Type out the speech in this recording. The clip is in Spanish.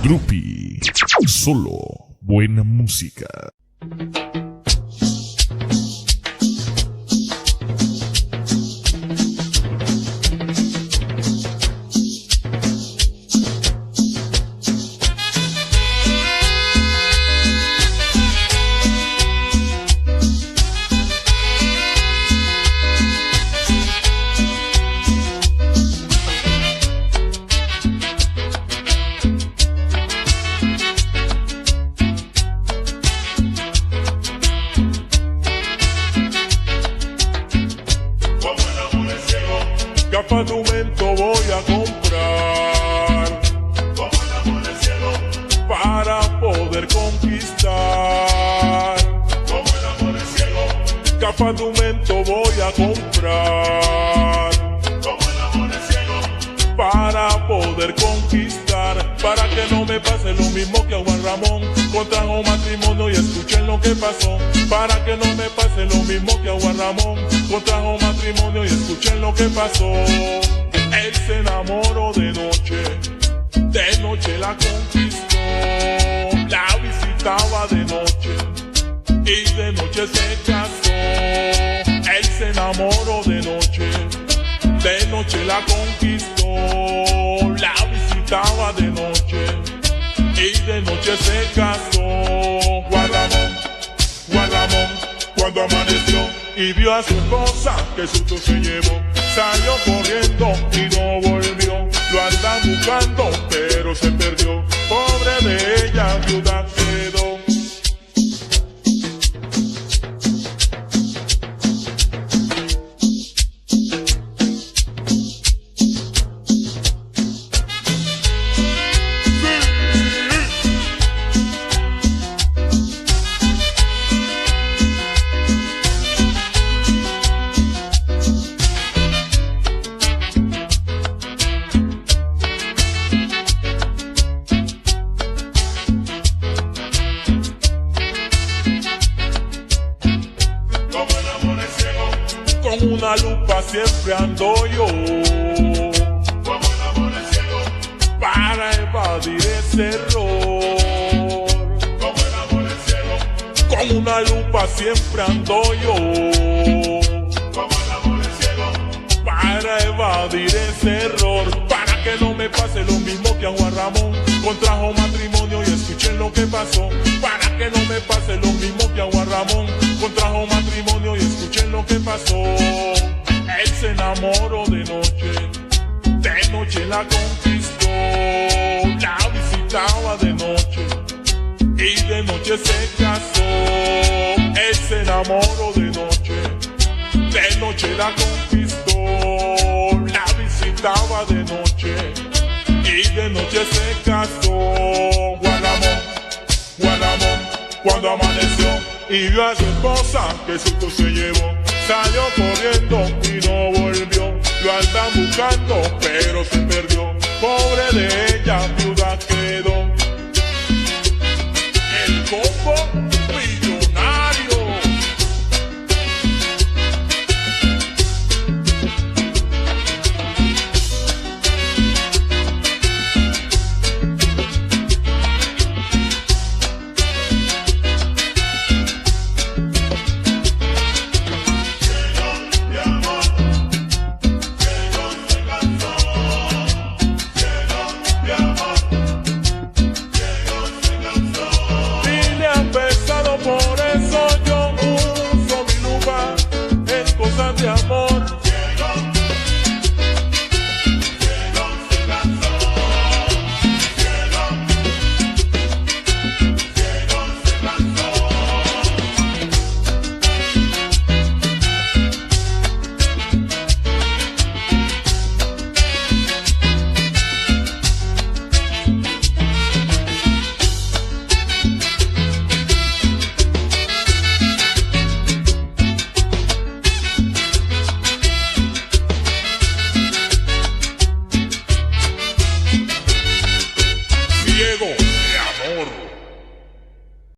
Drupi, solo buena música. ¿Qué apartamento voy a comprar? Como el amor del cielo, Para poder conquistar. como el amor del cielo, ¿Qué apartamento voy a comprar? como el amor del cielo, Para poder conquistar. Para que no me pase lo mismo que a Juan Ramón. Contrajo matrimonio y escuchen lo que pasó. Para que no me pase lo mismo que a Juan Ramón. Contrajo matrimonio y escuchen lo que pasó. Él se enamoró de noche la conquistó. La visitaba de noche y de noche se casó. Él se enamoró de noche la conquistó. La visitaba de noche y de noche se casó. Juan Ramón, cuando amaneció y vio a su esposa, que susto se llevó, salió corriendo y no volvió. Lo andan buscando, pero se perdió. Pobre de ella, viuda quedó. Con una lupa siempre ando yo, como el amor del cielo, para evadir ese error. como el amor del cielo, Con una lupa siempre ando yo, como el amor del cielo, para evadir ese error. Para que no me pase lo mismo que a Juan Ramón. Contrajo matrimonio y escuchen lo que pasó. Para que no me pase lo mismo que a Juan Ramón. Contrajo matrimonio y escuchen lo que pasó. Él se enamoró de noche la conquistó. La visitaba de noche y de noche se casó. Él se enamoró de noche la conquistó. La visitaba de noche y de noche se casó. Juan Ramón, cuando amaneció y vio a su esposa, que susto se llevó, salió corriendo y no volvió. Lo andan buscando, pero se perdió. Pobre de ella.